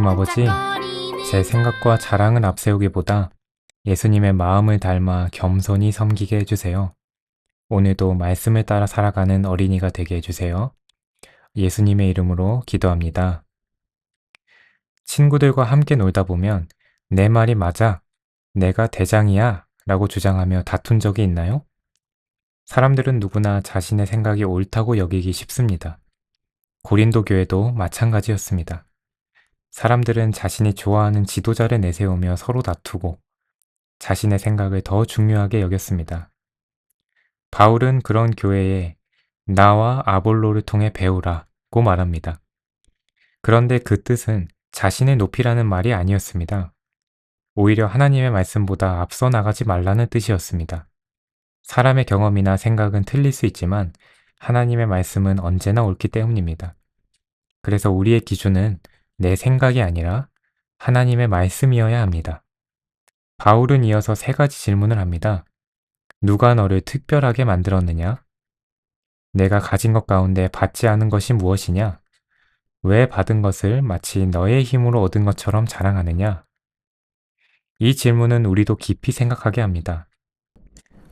하나님 아버지, 제 생각과 자랑을 앞세우기보다 예수님의 마음을 닮아 겸손히 섬기게 해주세요. 오늘도 말씀을 따라 살아가는 어린이가 되게 해주세요. 예수님의 이름으로 기도합니다. 친구들과 함께 놀다 보면 내 말이 맞아, 내가 대장이야 라고 주장하며 다툰 적이 있나요? 사람들은 누구나 자신의 생각이 옳다고 여기기 쉽습니다. 고린도 교회도 마찬가지였습니다. 사람들은 자신이 좋아하는 지도자를 내세우며 서로 다투고 자신의 생각을 더 중요하게 여겼습니다. 바울은 그런 교회에 나와 아볼로를 통해 배우라고 말합니다. 그런데 그 뜻은 자신의 높이라는 말이 아니었습니다. 오히려 하나님의 말씀보다 앞서 나가지 말라는 뜻이었습니다. 사람의 경험이나 생각은 틀릴 수 있지만 하나님의 말씀은 언제나 옳기 때문입니다. 그래서 우리의 기준은 내 생각이 아니라 하나님의 말씀이어야 합니다. 바울은 이어서 세 가지 질문을 합니다. 누가 너를 특별하게 만들었느냐? 내가 가진 것 가운데 받지 않은 것이 무엇이냐? 왜 받은 것을 마치 너의 힘으로 얻은 것처럼 자랑하느냐? 이 질문은 우리도 깊이 생각하게 합니다.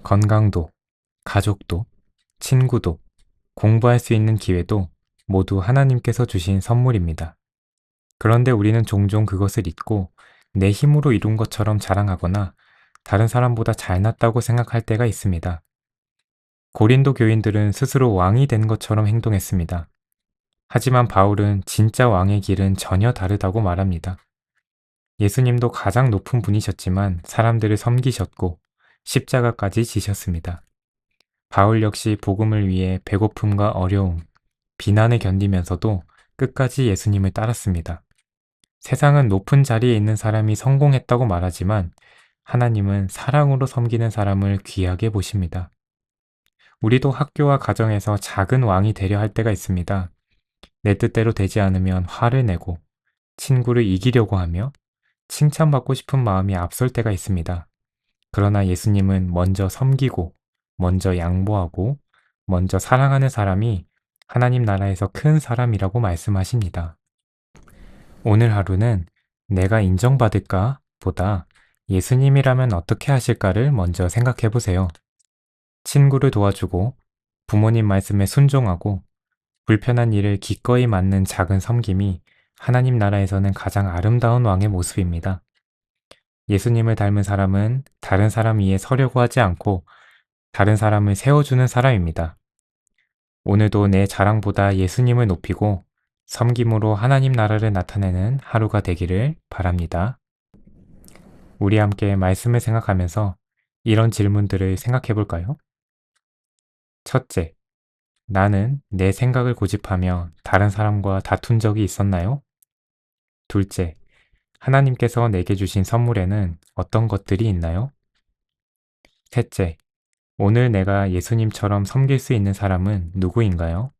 건강도, 가족도, 친구도, 공부할 수 있는 기회도 모두 하나님께서 주신 선물입니다. 그런데 우리는 종종 그것을 잊고 내 힘으로 이룬 것처럼 자랑하거나 다른 사람보다 잘났다고 생각할 때가 있습니다. 고린도 교인들은 스스로 왕이 된 것처럼 행동했습니다. 하지만 바울은 진짜 왕의 길은 전혀 다르다고 말합니다. 예수님도 가장 높은 분이셨지만 사람들을 섬기셨고 십자가까지 지셨습니다. 바울 역시 복음을 위해 배고픔과 어려움, 비난을 견디면서도 끝까지 예수님을 따랐습니다. 세상은 높은 자리에 있는 사람이 성공했다고 말하지만 하나님은 사랑으로 섬기는 사람을 귀하게 보십니다. 우리도 학교와 가정에서 작은 왕이 되려 할 때가 있습니다. 내 뜻대로 되지 않으면 화를 내고 친구를 이기려고 하며 칭찬받고 싶은 마음이 앞설 때가 있습니다. 그러나 예수님은 먼저 섬기고 먼저 양보하고 먼저 사랑하는 사람이 하나님 나라에서 큰 사람이라고 말씀하십니다. 오늘 하루는 내가 인정받을까 보다 예수님이라면 어떻게 하실까를 먼저 생각해 보세요. 친구를 도와주고 부모님 말씀에 순종하고 불편한 일을 기꺼이 맡는 작은 섬김이 하나님 나라에서는 가장 아름다운 왕의 모습입니다. 예수님을 닮은 사람은 다른 사람 위에 서려고 하지 않고 다른 사람을 세워주는 사람입니다. 오늘도 내 자랑보다 예수님을 높이고 섬김으로 하나님 나라를 나타내는 하루가 되기를 바랍니다. 우리 함께 말씀을 생각하면서 이런 질문들을 생각해 볼까요? 첫째, 나는 내 생각을 고집하며 다른 사람과 다툰 적이 있었나요? 둘째, 하나님께서 내게 주신 선물에는 어떤 것들이 있나요? 셋째, 오늘 내가 예수님처럼 섬길 수 있는 사람은 누구인가요?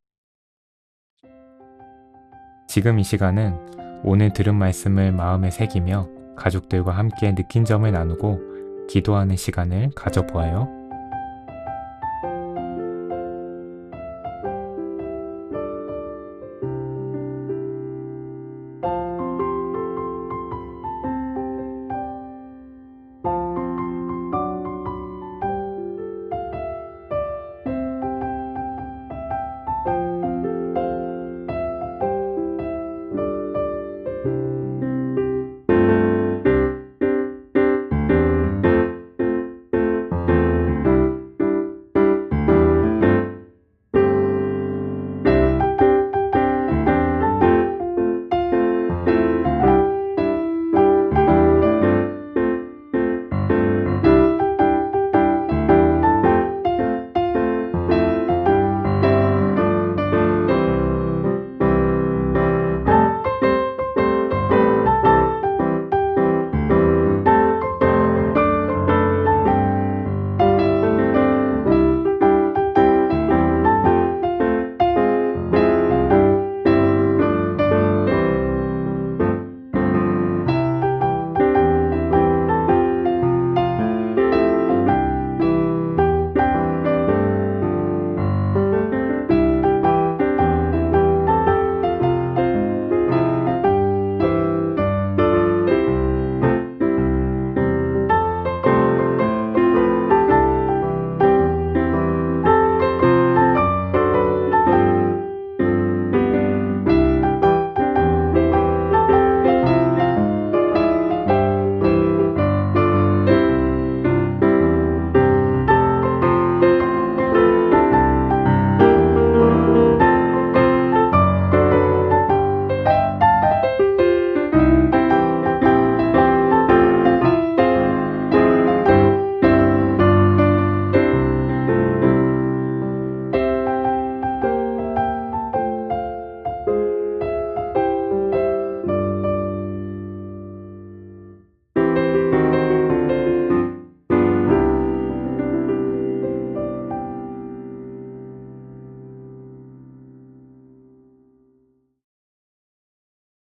지금 이 시간은 오늘 들은 말씀을 마음에 새기며 가족들과 함께 느낀 점을 나누고 기도하는 시간을 가져보아요.